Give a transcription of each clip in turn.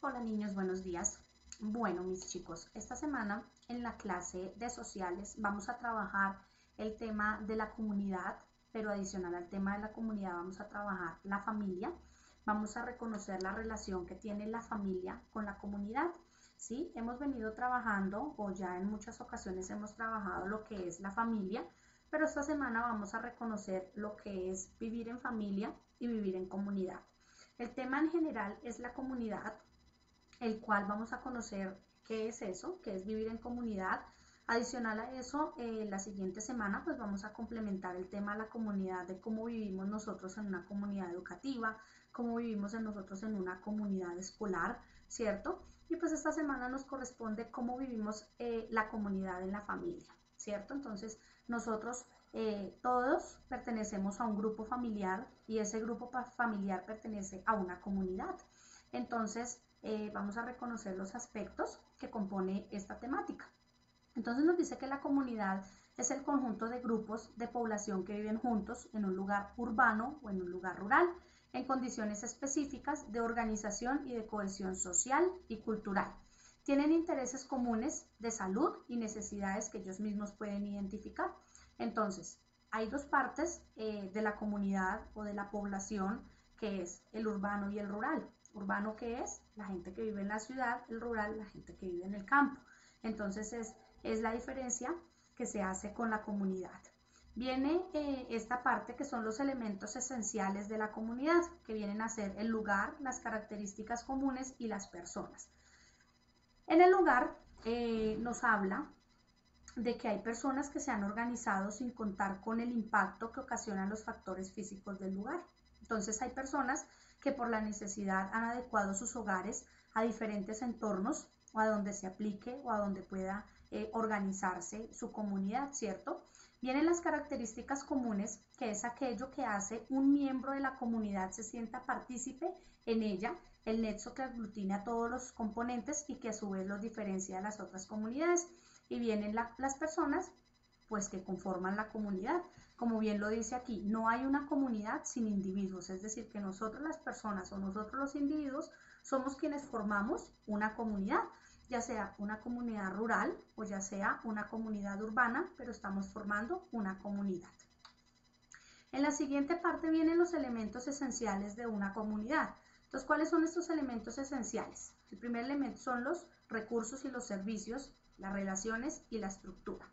Hola niños, buenos días. Bueno, mis chicos, esta semana en la clase de sociales vamos a trabajar el tema de la comunidad, pero adicional al tema de la comunidad vamos a trabajar la familia. Vamos a reconocer la relación que tiene la familia con la comunidad. ¿Sí? Hemos venido trabajando, o ya en muchas ocasiones hemos trabajado lo que es la familia, pero esta semana vamos a reconocer lo que es vivir en familia y vivir en comunidad. El tema en general es la comunidad, el cual vamos a conocer qué es eso, qué es vivir en comunidad. Adicional a eso, la siguiente semana pues vamos a complementar el tema de la comunidad, de cómo vivimos nosotros en una comunidad educativa, cómo vivimos nosotros en una comunidad escolar, ¿cierto? Y pues esta semana nos corresponde cómo vivimos la comunidad en la familia, ¿cierto? Entonces nosotros todos pertenecemos a un grupo familiar y ese grupo familiar pertenece a una comunidad. Entonces, vamos a reconocer los aspectos que compone esta temática. Entonces nos dice que la comunidad es el conjunto de grupos de población que viven juntos en un lugar urbano o en un lugar rural, en condiciones específicas de organización y de cohesión social y cultural. Tienen intereses comunes de salud y necesidades que ellos mismos pueden identificar. Entonces, hay dos partes de la comunidad o de la población, que es el urbano y el rural. Urbano, que es la gente que vive en la ciudad, el rural, la gente que vive en el campo. Entonces es la diferencia que se hace con la comunidad. Viene esta parte que son los elementos esenciales de la comunidad, que vienen a ser el lugar, las características comunes y las personas. En el lugar nos habla de que hay personas que se han organizado sin contar con el impacto que ocasionan los factores físicos del lugar. Entonces hay personas que por la necesidad han adecuado sus hogares a diferentes entornos o a donde se aplique o a donde pueda organizarse su comunidad, ¿cierto? Vienen las características comunes, que es aquello que hace un miembro de la comunidad se sienta partícipe en ella, el nexo que aglutina a todos los componentes y que a su vez los diferencia de las otras comunidades. Y vienen las personas pues que conforman la comunidad. Como bien lo dice aquí, no hay una comunidad sin individuos, es decir, que nosotros las personas o nosotros los individuos somos quienes formamos una comunidad, ya sea una comunidad rural o ya sea una comunidad urbana, pero estamos formando una comunidad. En la siguiente parte vienen los elementos esenciales de una comunidad. Entonces, ¿cuáles son estos elementos esenciales? El primer elemento son los recursos y los servicios, las relaciones y la estructura.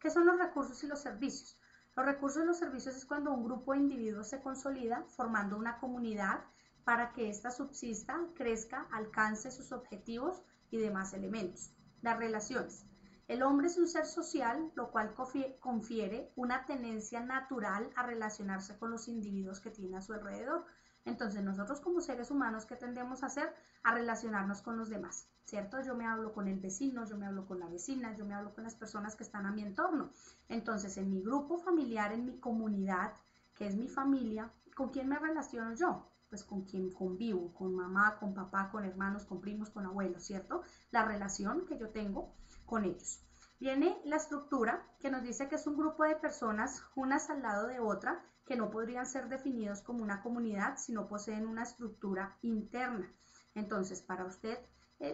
¿Qué son los recursos y los servicios? Los recursos y los servicios es cuando un grupo de individuos se consolida formando una comunidad para que ésta subsista, crezca, alcance sus objetivos y demás elementos. Las relaciones. El hombre es un ser social, lo cual confiere una tendencia natural a relacionarse con los individuos que tiene a su alrededor. Entonces nosotros como seres humanos, ¿qué tendemos a hacer? A relacionarnos con los demás, ¿cierto? Yo me hablo con el vecino, yo me hablo con la vecina, yo me hablo con las personas que están a mi entorno. Entonces en mi grupo familiar, en mi comunidad, que es mi familia, ¿con quién me relaciono yo? Pues con quien convivo, con mamá, con papá, con hermanos, con primos, con abuelos, ¿cierto? La relación que yo tengo con ellos. Viene la estructura, que nos dice que es un grupo de personas, unas al lado de otra, que no podrían ser definidos como una comunidad si no poseen una estructura interna. Entonces, para usted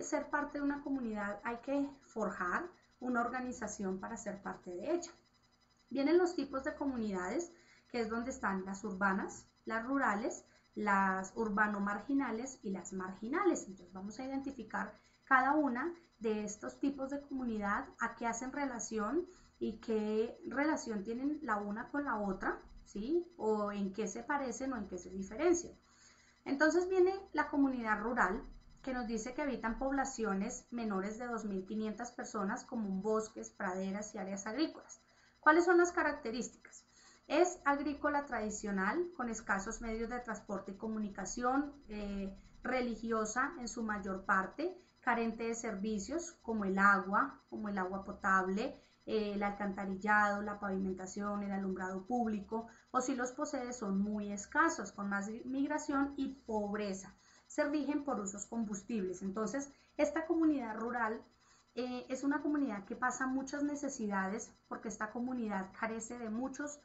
ser parte de una comunidad hay que forjar una organización para ser parte de ella. Vienen los tipos de comunidades, que es donde están las urbanas, las rurales, las urbano-marginales y las marginales. Entonces vamos a identificar cada una de estos tipos de comunidad, a qué hacen relación y qué relación tienen la una con la otra, ¿sí? O en qué se parecen o en qué se diferencian. Entonces viene la comunidad rural, que nos dice que habitan poblaciones menores de 2.500 personas, como bosques, praderas y áreas agrícolas. ¿Cuáles son las características? Es agrícola tradicional, con escasos medios de transporte y comunicación, religiosa en su mayor parte, carente de servicios como el agua potable, el alcantarillado, la pavimentación, el alumbrado público, o si los posee son muy escasos, con más migración y pobreza. Se rigen por usos combustibles. Entonces, esta comunidad rural es una comunidad que pasa muchas necesidades porque esta comunidad carece de muchos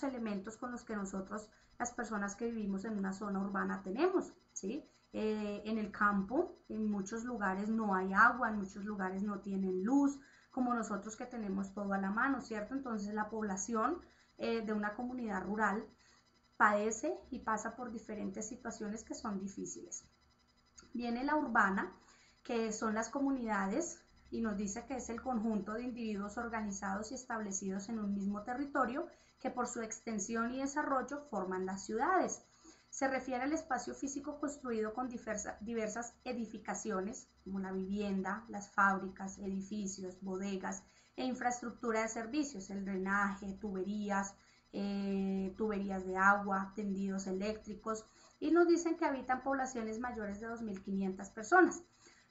elementos con los que nosotros, las personas que vivimos en una zona urbana, tenemos, ¿sí? en el campo, en muchos lugares no hay agua, en muchos lugares no tienen luz, como nosotros que tenemos todo a la mano, ¿cierto? Entonces la población de una comunidad rural padece y pasa por diferentes situaciones que son difíciles. Viene la urbana, que son las comunidades, y nos dice que es el conjunto de individuos organizados y establecidos en un mismo territorio que por su extensión y desarrollo forman las ciudades. Se refiere al espacio físico construido con diversas edificaciones, como la vivienda, las fábricas, edificios, bodegas e infraestructura de servicios, el drenaje, tuberías de agua, tendidos eléctricos, y nos dicen que habitan poblaciones mayores de 2.500 personas.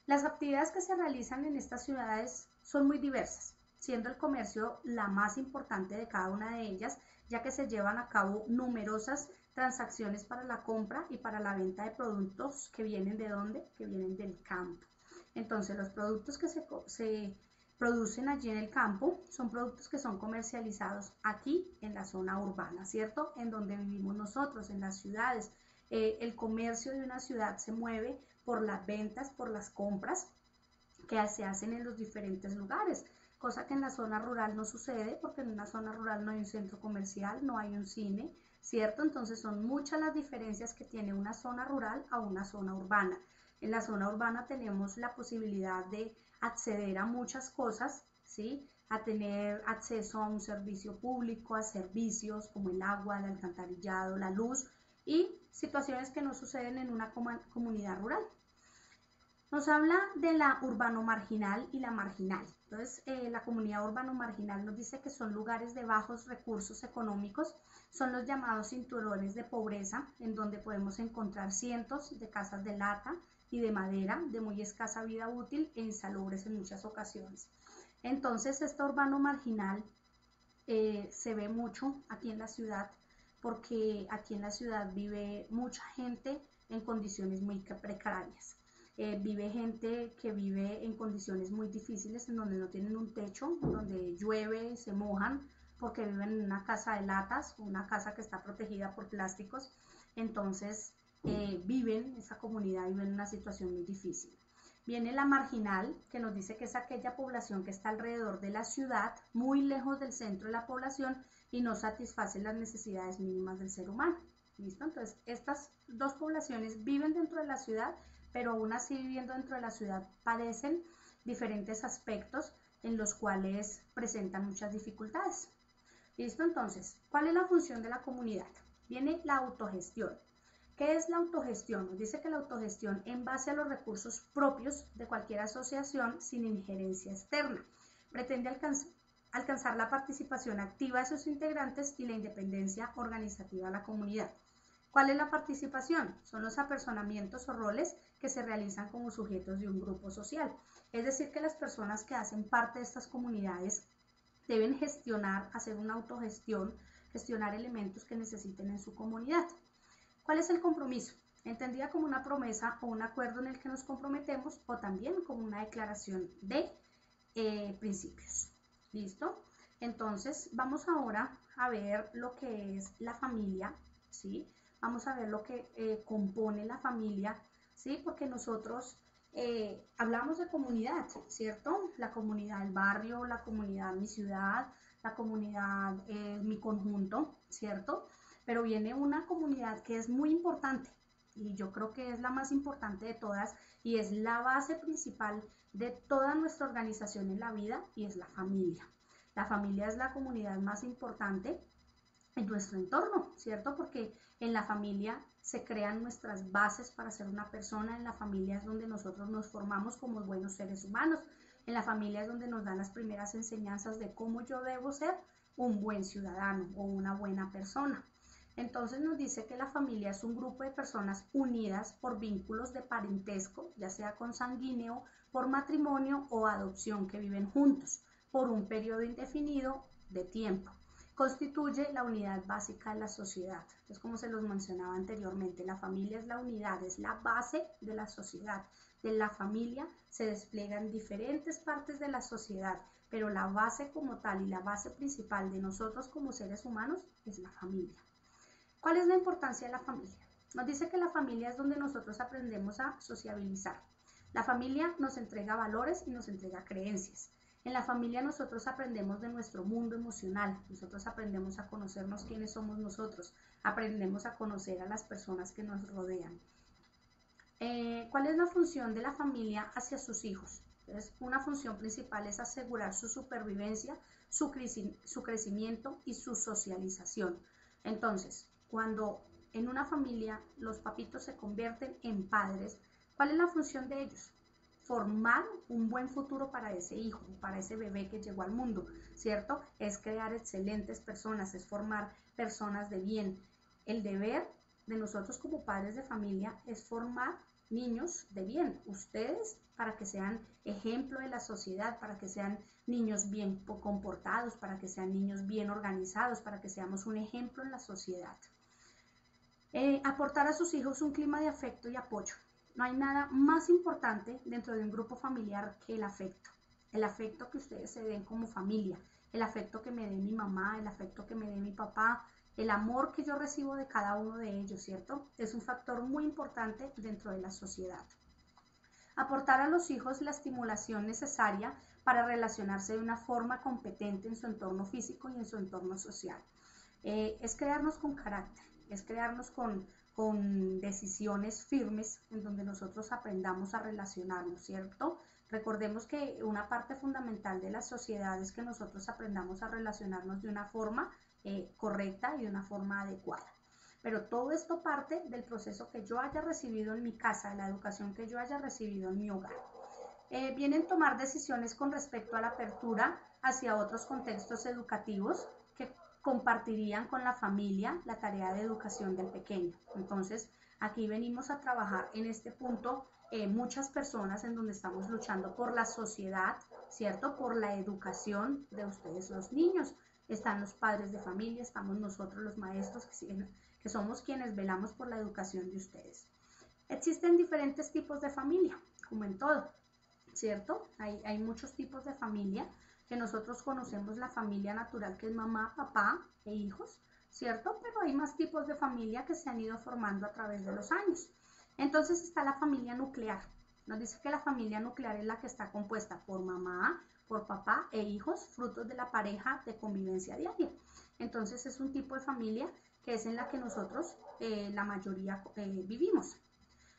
Las actividades que se realizan en estas ciudades son muy diversas, siendo el comercio la más importante de cada una de ellas, ya que se llevan a cabo numerosas transacciones para la compra y para la venta de productos que vienen ¿de dónde? Que vienen del campo. Entonces, los productos que se producen allí en el campo son productos que son comercializados aquí en la zona urbana, ¿cierto? En donde vivimos nosotros, en las ciudades. El comercio de una ciudad se mueve por las ventas, por las compras que se hacen en los diferentes lugares, cosa que en la zona rural no sucede, porque en una zona rural no hay un centro comercial, no hay un cine, ¿cierto? Entonces son muchas las diferencias que tiene una zona rural a una zona urbana. En la zona urbana tenemos la posibilidad de acceder a muchas cosas, ¿sí? A tener acceso a un servicio público, a servicios como el agua, el alcantarillado, la luz, y situaciones que no suceden en una comunidad rural. Nos habla de la urbano marginal y la marginal. Entonces, la comunidad urbano marginal nos dice que son lugares de bajos recursos económicos, son los llamados cinturones de pobreza, en donde podemos encontrar cientos de casas de lata y de madera de muy escasa vida útil e insalubres en muchas ocasiones. Entonces, este urbano marginal se ve mucho aquí en la ciudad, porque aquí en la ciudad vive mucha gente en condiciones muy precarias. Vive gente que vive en condiciones muy difíciles, en donde no tienen un techo, donde llueve, se mojan, porque viven en una casa de latas, una casa que está protegida por plásticos. Entonces esa comunidad vive en una situación muy difícil. Viene la marginal, que nos dice que es aquella población que está alrededor de la ciudad, muy lejos del centro de la población, y no satisface las necesidades mínimas del ser humano. ¿Listo? Entonces, estas dos poblaciones viven dentro de la ciudad, pero aún así viviendo dentro de la ciudad padecen diferentes aspectos en los cuales presentan muchas dificultades. ¿Listo? Entonces, ¿cuál es la función de la comunidad? Viene la autogestión. ¿Qué es la autogestión? Nos dice que la autogestión en base a los propios de cualquier asociación sin injerencia externa. Pretende alcanzar la participación activa de sus integrantes y la independencia organizativa de la comunidad. ¿Cuál es la participación? Son los apersonamientos o roles que se realizan como sujetos de un grupo social. Es decir, que las personas que hacen parte de estas comunidades deben hacer una autogestión, gestionar elementos que necesiten en su comunidad. ¿Cuál es el compromiso? Entendida como una promesa o un acuerdo en el que nos comprometemos, o también como una declaración de principios. ¿Listo? Entonces, vamos ahora a ver lo que es la familia, ¿sí? Vamos a ver lo que compone la familia, ¿sí? Porque nosotros hablamos de comunidad, ¿cierto? La comunidad del barrio, la comunidad mi ciudad, la comunidad mi conjunto, ¿cierto? Pero viene una comunidad que es muy importante, y yo creo que es la más importante de todas, y es la base principal de toda nuestra organización en la vida, y es la familia. La familia es la comunidad más importante en nuestro entorno, ¿cierto? Porque en la familia se crean nuestras bases para ser una persona, en la familia es donde nosotros nos formamos como buenos seres humanos, en la familia es donde nos dan las primeras enseñanzas de cómo yo debo ser un buen ciudadano o una buena persona. Entonces nos dice que la familia es un grupo de personas unidas por vínculos de parentesco, ya sea consanguíneo, por matrimonio o adopción, que viven juntos por un periodo indefinido de tiempo. Constituye la unidad básica de la sociedad. Entonces, como se los mencionaba anteriormente, la familia es la unidad, es la base de la sociedad. De la familia se despliegan diferentes partes de la sociedad, pero la base como tal y la base principal de nosotros como seres humanos es la familia. ¿Cuál es la importancia de la familia? Nos dice que la familia es donde nosotros aprendemos a sociabilizar. La familia nos entrega valores y nos entrega creencias. En la familia nosotros aprendemos de nuestro mundo emocional, nosotros aprendemos a conocernos quiénes somos nosotros, aprendemos a conocer a las personas que nos rodean. ¿Cuál es la función de la familia hacia sus hijos? Entonces, una función principal es asegurar su supervivencia, su crecimiento y su socialización. Entonces, cuando en una familia los papitos se convierten en padres, ¿cuál es la función de ellos? Formar un buen futuro para ese hijo, para ese bebé que llegó al mundo, ¿cierto? Es crear excelentes personas, es formar personas de bien. El deber de nosotros como padres de familia es formar niños de bien, ustedes para que sean ejemplo de la sociedad, para que sean niños bien comportados, para que sean niños bien organizados, para que seamos un ejemplo en la sociedad. Aportar a sus hijos un clima de afecto y apoyo. No hay nada más importante dentro de un grupo familiar que el afecto que ustedes se den como familia, el afecto que me dé mi mamá, el afecto que me dé mi papá, el amor que yo recibo de cada uno de ellos, ¿cierto? Es un factor muy importante dentro de la sociedad. Aportar a los hijos la estimulación necesaria para relacionarse de una forma competente en su entorno físico y en su entorno social. Es crearnos con carácter, es crearnos con decisiones firmes en donde nosotros aprendamos a relacionarnos, ¿cierto? Recordemos que una parte fundamental de la sociedad es que nosotros aprendamos a relacionarnos de una forma correcta y de una forma adecuada. Pero todo esto parte del proceso que yo haya recibido en mi casa, de la educación que yo haya recibido en mi hogar. Vienen tomar decisiones con respecto a la apertura hacia otros contextos educativos que compartirían con la familia la tarea de educación del pequeño. Entonces, aquí venimos a trabajar en este punto muchas personas en donde estamos luchando por la sociedad, ¿cierto? Por la educación de ustedes los niños. Están los padres de familia, estamos nosotros los maestros que somos quienes velamos por la educación de ustedes. Existen diferentes tipos de familia, como en todo, ¿cierto? Hay muchos tipos de familia que nosotros conocemos la familia natural que es mamá, papá e hijos, ¿cierto? Pero hay más tipos de familia que se han ido formando a través de los años. Entonces está la familia nuclear. Nos dice que la familia nuclear es la que está compuesta por mamá, por papá e hijos, frutos de la pareja de convivencia diaria. Entonces es un tipo de familia que es en la que nosotros la mayoría vivimos.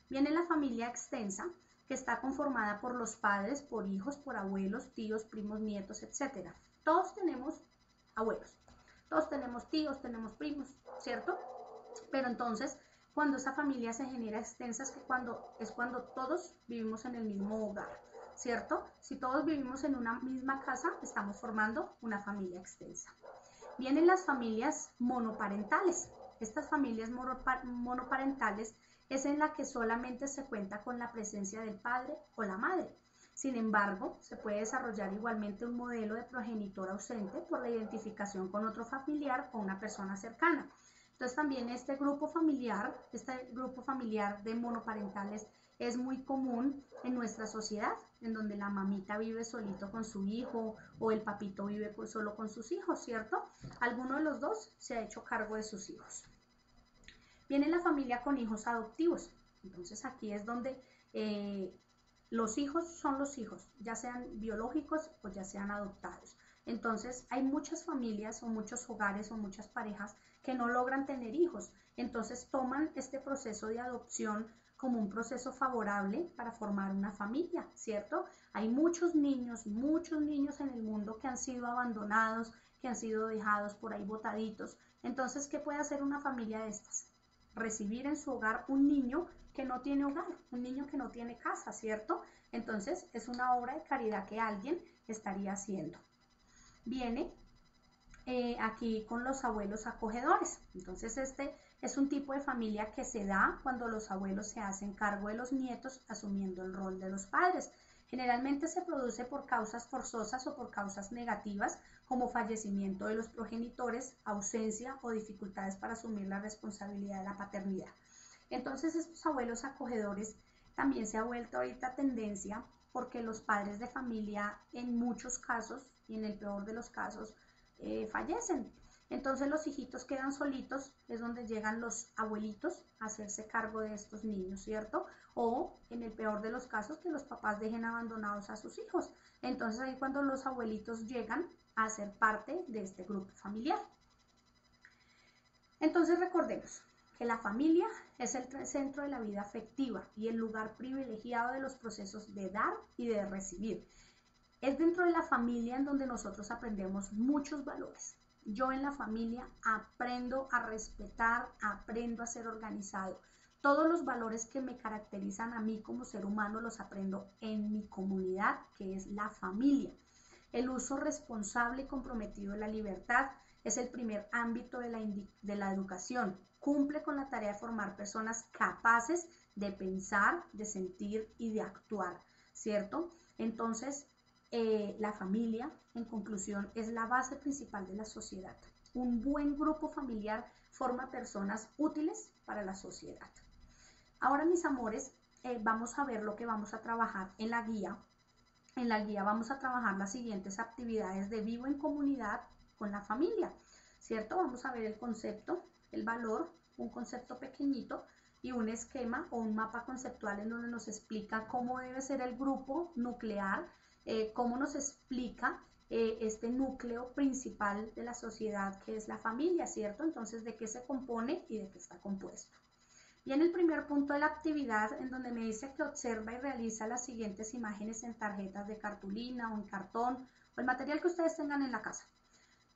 Viene la familia extensa, que está conformada por los padres, por hijos, por abuelos, tíos, primos, nietos, etc. Todos tenemos abuelos, todos tenemos tíos, tenemos primos, ¿cierto? Pero entonces, cuando esa familia se genera extensa es cuando todos vivimos en el mismo hogar, ¿cierto? Si todos vivimos en una misma casa, estamos formando una familia extensa. Vienen las familias monoparentales. Estas familias monoparentales es en la que solamente se cuenta con la presencia del padre o la madre. Sin embargo, se puede desarrollar igualmente un modelo de progenitor ausente por la identificación con otro familiar o una persona cercana. Entonces también este grupo familiar de monoparentales es muy común en nuestra sociedad, en donde la mamita vive solito con su hijo o el papito vive solo con sus hijos, ¿cierto? Alguno de los dos se ha hecho cargo de sus hijos. Viene la familia con hijos adoptivos. Entonces aquí es donde los hijos son los hijos, ya sean biológicos o ya sean adoptados. Entonces hay muchas familias o muchos hogares o muchas parejas que no logran tener hijos. Entonces toman este proceso de adopción como un proceso favorable para formar una familia, ¿cierto? Hay muchos niños en el mundo que han sido abandonados, que han sido dejados por ahí botaditos. Entonces, ¿qué puede hacer una familia de estas? Recibir en su hogar un niño que no tiene hogar, un niño que no tiene casa, ¿cierto? Entonces es una obra de caridad que alguien estaría haciendo. Viene aquí con los abuelos acogedores. Entonces este es un tipo de familia que se da cuando los abuelos se hacen cargo de los nietos asumiendo el rol de los padres. Generalmente se produce por causas forzosas o por causas negativas como fallecimiento de los progenitores, ausencia o dificultades para asumir la responsabilidad de la paternidad. Entonces estos abuelos acogedores también se ha vuelto ahorita tendencia porque los padres de familia en muchos casos y en el peor de los casos fallecen. Entonces los hijitos quedan solitos, es donde llegan los abuelitos a hacerse cargo de estos niños, ¿cierto? O en el peor de los casos, que los papás dejen abandonados a sus hijos. Entonces ahí cuando los abuelitos llegan a ser parte de este grupo familiar. Entonces recordemos que la familia es el centro de la vida afectiva y el lugar privilegiado de los procesos de dar y de recibir. Es dentro de la familia en donde nosotros aprendemos muchos valores. Yo en la familia aprendo a respetar, aprendo a ser organizado. Todos los valores que me caracterizan a mí como ser humano los aprendo en mi comunidad, que es la familia. El uso responsable y comprometido de la libertad es el primer ámbito de la educación. Cumple con la tarea de formar personas capaces de pensar, de sentir y de actuar, ¿cierto? Entonces, la familia, en conclusión, es la base principal de la sociedad. Un buen grupo familiar forma personas útiles para la sociedad. Ahora, mis amores, vamos a ver lo que vamos a trabajar en la guía. En la guía vamos a trabajar las siguientes actividades de vivo en comunidad con la familia, ¿cierto? Vamos a ver el concepto, el valor, un concepto pequeñito y un esquema o un mapa conceptual en donde nos explica cómo debe ser el grupo nuclear, cómo nos explica este núcleo principal de la sociedad que es la familia, ¿cierto? Entonces, ¿de qué se compone y de qué está compuesto? Y en el primer punto de la actividad, en donde me dice que observa y realiza las siguientes imágenes en tarjetas de cartulina o en cartón o el material que ustedes tengan en la casa.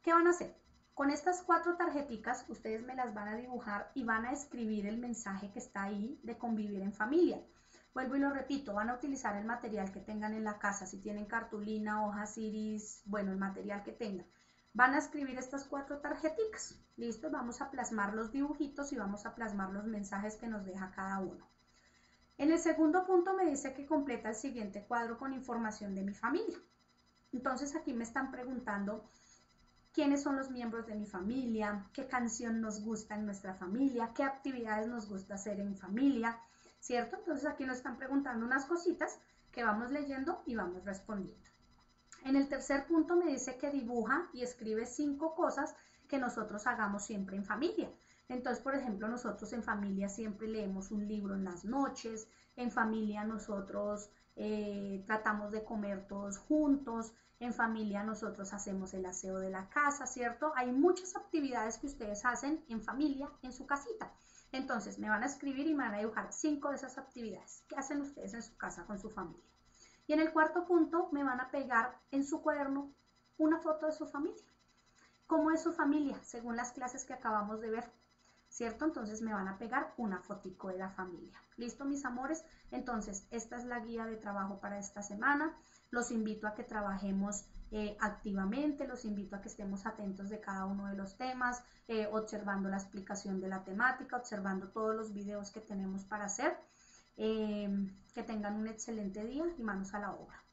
¿Qué van a hacer? Con estas 4 tarjeticas, ustedes me las van a dibujar y van a escribir el mensaje que está ahí de convivir en familia. Vuelvo y lo repito, van a utilizar el material que tengan en la casa, si tienen cartulina, hojas iris, bueno, el material que tengan. Van a escribir estas 4 tarjeticas, ¿listo? Vamos a plasmar los dibujitos y vamos a plasmar los mensajes que nos deja cada uno. En el segundo punto me dice que completa el siguiente cuadro con información de mi familia. Entonces aquí me están preguntando quiénes son los miembros de mi familia, qué canción nos gusta en nuestra familia, qué actividades nos gusta hacer en familia, ¿cierto? Entonces aquí nos están preguntando unas cositas que vamos leyendo y vamos respondiendo. En el tercer punto me dice que dibuja y escribe 5 cosas que nosotros hagamos siempre en familia. Entonces, por ejemplo, nosotros en familia siempre leemos un libro en las noches, en familia nosotros tratamos de comer todos juntos, en familia nosotros hacemos el aseo de la casa, ¿cierto? Hay muchas actividades que ustedes hacen en familia, en su casita. Entonces, me van a escribir y me van a dibujar 5 de esas actividades que hacen ustedes en su casa con su familia. Y en el cuarto punto me van a pegar en su cuaderno una foto de su familia. ¿Cómo es su familia? Según las clases que acabamos de ver, ¿cierto? Entonces me van a pegar una fotico de la familia. ¿Listo, mis amores? Entonces, esta es la guía de trabajo para esta semana. Los invito a que trabajemos activamente, los invito a que estemos atentos de cada uno de los temas, observando la explicación de la temática, observando todos los videos que tenemos para hacer. Que tengan un excelente día y manos a la obra.